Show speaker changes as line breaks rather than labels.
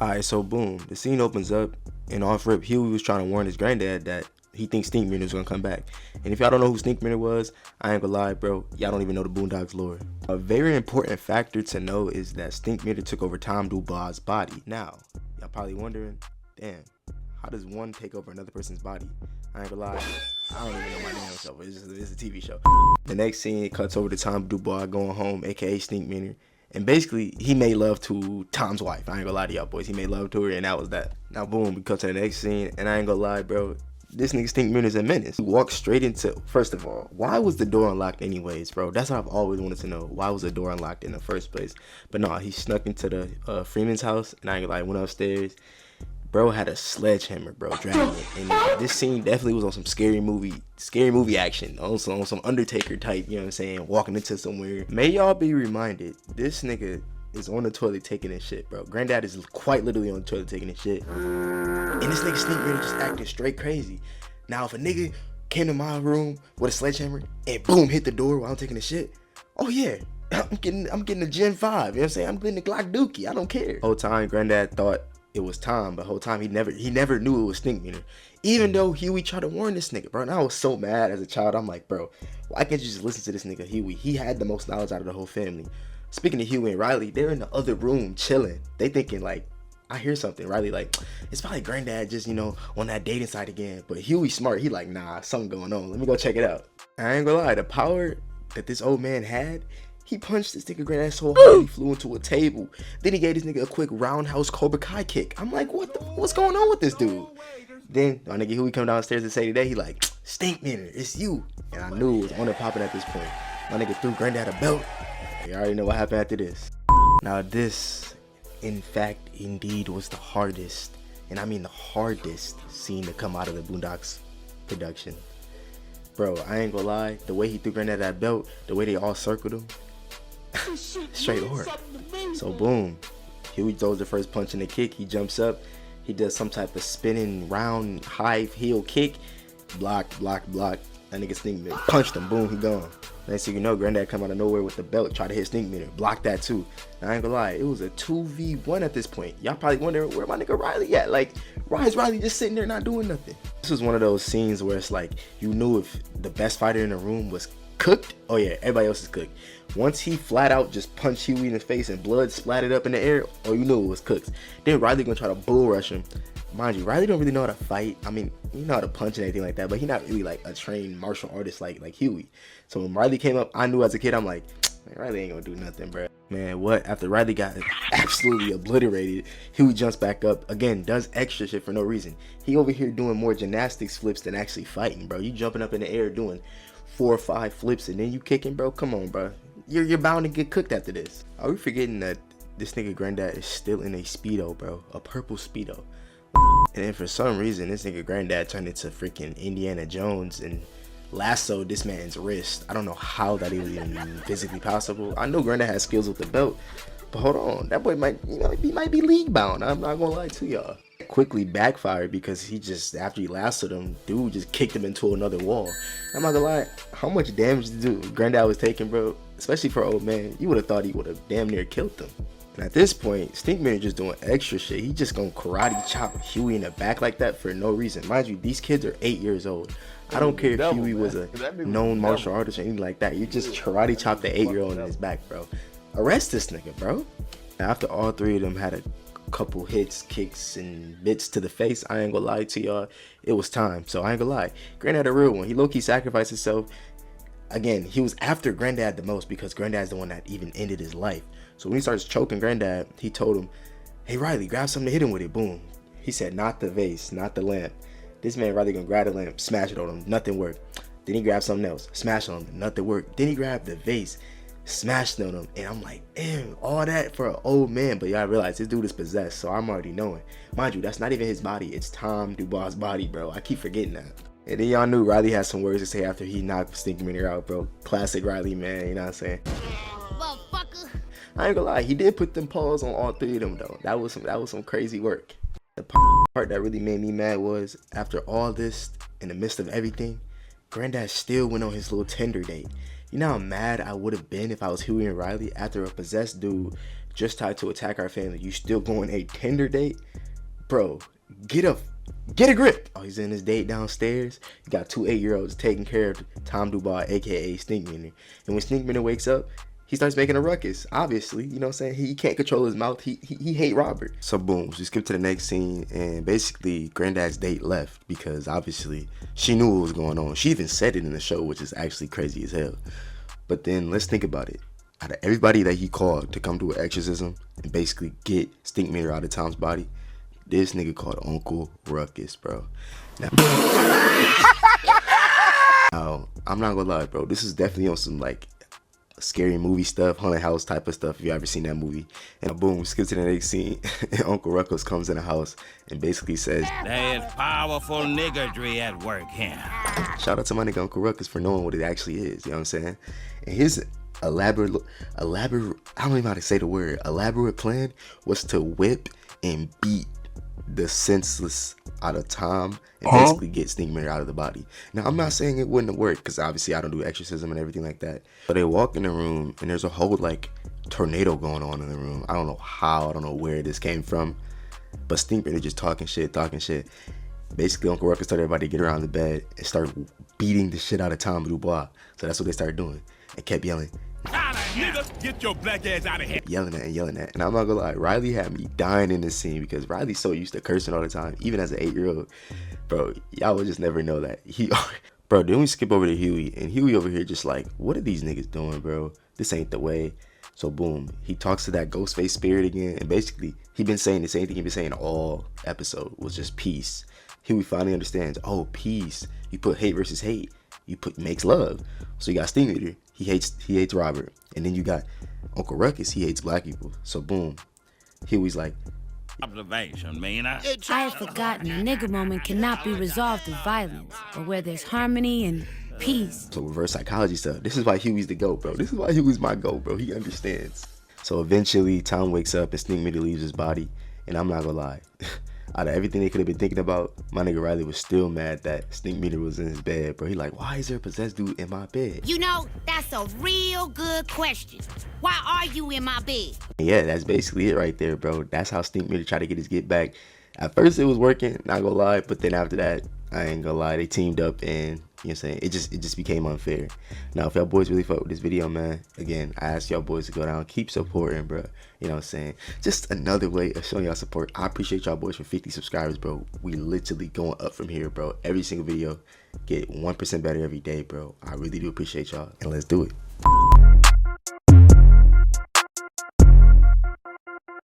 Alright, so boom, the scene opens up, and off rip, Huey was trying to warn his granddad that he thinks Stinkmeaner was gonna come back. And if y'all don't know who Stinkmeaner was, I ain't gonna lie, bro, y'all don't even know the Boondocks lore. A very important factor to know is that Stinkmeaner took over Tom Dubois' body. Now, y'all probably wondering, damn, how does one take over another person's body? I ain't gonna lie, I don't even know my damn self. It's a TV show. The next scene, it cuts over to Tom Dubois going home, aka Stinkmeaner. And basically, he made love to Tom's wife. I ain't gonna lie to y'all boys. He made love to her, and that was that. Now, boom, we cut to the next scene, and I ain't gonna lie, bro. This nigga Stinkmeaner's a menace. He walks straight into, first of all, why was the door unlocked anyways, bro? That's what I've always wanted to know. Why was the door unlocked in the first place? But no, he snuck into the Freeman's house, and I ain't gonna lie, went upstairs. Bro had a sledgehammer, bro, dragging it. And this scene definitely was on some scary movie action. Also on some Undertaker type, you know what I'm saying? Walking into somewhere. May y'all be reminded, this nigga is on the toilet taking his shit, bro. Granddad is quite literally on the toilet taking his shit. And this nigga Stinkmeaner just acting straight crazy. Now, if a nigga came to my room with a sledgehammer and boom, hit the door while I'm taking a shit, oh yeah, I'm getting a Gen 5, you know what I'm saying? I'm getting a Glock Dookie, I don't care. Whole time, Granddad thought it was Tom, but whole time he never knew it was Stinkmeaner. Even though Huey tried to warn this nigga, bro. And I was so mad as a child. I'm like, bro, why can't you just listen to this nigga Huey? He had the most knowledge out of the whole family. Speaking of Huey and Riley, they're in the other room chilling. They thinking like, I hear something. Riley like, it's probably Granddad just, you know, on that dating site again. But Huey smart. He like, nah, something going on. Let me go check it out. I ain't gonna lie, the power that this old man had, he punched this nigga Granddad so hard he flew into a table. Then he gave this nigga a quick roundhouse Cobra Kai kick. I'm like, what's going on with this dude? Then my nigga Huey come downstairs and say today, he like, Stinkmeaner, it's you. And I knew it was on and popping at this point. My nigga threw Granddad a belt. You already know what happened after this. Now this, in fact, indeed was the hardest, and I mean the hardest scene to come out of the Boondocks production. Bro, I ain't gonna lie, the way he threw Granddad that belt, the way they all circled him, straight hard. So boom, Huey throws the first punch and the kick. He jumps up. He does some type of spinning round high heel kick. Block. That nigga Stinkmeaner punched him. Boom, he gone. Next thing you know, Granddad come out of nowhere with the belt, try to hit Stinkmeaner. Block that too. Now, I ain't gonna lie, it was a 2v1 at this point. Y'all probably wondering where my nigga Riley at. Like, why is Riley just sitting there not doing nothing? This was one of those scenes where it's like, you knew if the best fighter in the room was cooked, oh yeah, everybody else is cooked. Once he flat out just punched Huey in the face and blood splattered up in the air, oh, you knew it was cooked. Then Riley gonna try to bull rush him. Mind you, Riley don't really know how to fight. I mean, he know how to punch and anything like that, but he not really like a trained martial artist like Huey. So when Riley came up, I knew as a kid, I'm like, man, Riley ain't gonna do nothing, bro. Man, what? After Riley got absolutely obliterated, Huey jumps back up again, does extra shit for no reason. He over here doing more gymnastics flips than actually fighting, bro. You jumping up in the air doing 4 or 5 flips and then you kicking, bro. Come on, bro. You're bound to get cooked after this. Are we forgetting that this nigga Granddad is still in a Speedo, bro? A purple Speedo. And then for some reason, this nigga Granddad turned into freaking Indiana Jones and lassoed this man's wrist. I don't know how that was even physically possible. I know Granddad has skills with the belt, but hold on, that boy might, you know, he might be league bound. I'm not gonna lie to y'all. Quickly backfired because he just, after he lassoed him, dude just kicked him into another wall. I'm not gonna lie, how much damage dude Granddad was taking, bro, especially for an old man, you would have thought he would have damn near killed him. And at this point, Stinkmeaner just doing extra shit. He just gonna karate chop Huey in the back like that for no reason. Mind you, these kids are 8 years old. I don't care if Huey was a known martial artist or anything like that. You just karate chop the 8-year-old in his back, bro. Arrest this nigga, bro. After all 3 of them had a couple hits, kicks, and bits to the face, I ain't gonna lie to y'all, it was time. So I ain't gonna lie, Granddad a real one. He low-key sacrificed himself. Again, he was after Granddad the most because Granddad's the one that even ended his life. So when he starts choking Granddad, he told him, hey Riley, grab something to hit him with it. Boom. He said, not the vase, not the lamp. This man Riley gonna grab the lamp, smash it on him, nothing worked. Then he grabbed something else, smash on him, nothing worked. Then he grabbed the vase, smashed on him, and I'm like, damn, all that for an old man. But y'all realize this dude is possessed, so I'm already knowing. Mind you, that's not even his body, it's Tom Dubois' body, bro. I keep forgetting that. And then y'all knew Riley had some words to say after he knocked Stinkmeaner out, bro. Classic Riley, man, you know what I'm saying? I ain't gonna lie, he did put them paws on all 3 of them though. That was some crazy work. The part that really made me mad was after all this, in the midst of everything, Granddad still went on his little Tinder date. You know how mad I would have been if I was Huey and Riley after a possessed dude just tried to attack our family. You still going a Tinder date? Bro, get a grip. Oh, he's in his date downstairs. You got 2 8-year-olds taking care of Tom Dubois, aka Stinkmeaner. And when Stinkmeaner wakes up, he starts making a ruckus. Obviously, you know what I'm saying? He can't control his mouth. He hate Robert. So boom, we skip to the next scene, and basically Granddad's date left because obviously she knew what was going on. She even said it in the show, which is actually crazy as hell. But then let's think about it. Out of everybody that he called to come do an exorcism and basically get Stinkmeaner out of Tom's body, this nigga called Uncle Ruckus, bro. Now, I'm not gonna lie, bro. This is definitely on some like scary movie stuff, haunted house type of stuff, if you ever seen that movie. And boom, skip to the next scene, and Uncle Ruckus comes in the house and basically says,
"There's powerful niggardry at work here."
Shout out to my nigga Uncle Ruckus for knowing what it actually is, you know what I'm saying? And his elaborate, I don't even know how to say the word, elaborate plan was to whip and beat the senseless out of Tom and basically get Stinkmeaner out of the body. Now, I'm not saying it wouldn't have worked because obviously I don't do exorcism and everything like that. But they walk in the room and there's a whole like tornado going on in the room. I don't know how, I don't know where this came from, but Stinkmeaner just talking shit. Basically, Uncle Ruckus told everybody to get around the bed and start beating the shit out of Tom Dubois. So that's what they started doing and kept yelling,
"Nigga, get your black ass out of here!"
Yelling at. And I'm not gonna lie, Riley had me dying in this scene because Riley's so used to cursing all the time, even as an 8-year-old. Bro, y'all would just never know that. Bro, then we skip over to Huey, and Huey over here just like, what are these niggas doing, bro? This ain't the way. So boom, he talks to that ghost face spirit again, and basically he been saying the same thing he been saying all episode, was just peace. Huey finally understands, oh, peace. You put hate versus hate. You put makes love. So you got Stinkmeaner, he hates Robert. And then you got Uncle Ruckus, he hates black people. So boom, Huey's like,
observation, man.
I have forgotten a nigga moment cannot be resolved through violence, but where there's harmony and peace.
So reverse psychology stuff. This is why Huey's the GOAT, bro. This is why Huey's my GOAT, bro. He understands. So eventually Tom wakes up and Stinkmeaner leaves his body. And I'm not gonna lie, out of everything they could have been thinking about, my nigga Riley was still mad that Stinkmeaner was in his bed, bro. He like, why is there a possessed dude in my bed?
You know, that's a real good question. Why are you in my bed?
Yeah, that's basically it right there, bro. That's how Stinkmeaner tried to get his get back. At first it was working, not gonna lie, but then after that, I ain't gonna lie, they teamed up and, you know what I'm saying, it just became unfair. Now, if y'all boys really fuck with this video, man, again, I ask y'all boys to go down, keep supporting, bro. You know what I'm saying? Just another way of showing y'all support. I appreciate y'all boys for 50 subscribers, bro. We literally going up from here, bro. Every single video, get 1% better every day, bro. I really do appreciate y'all, and let's do it.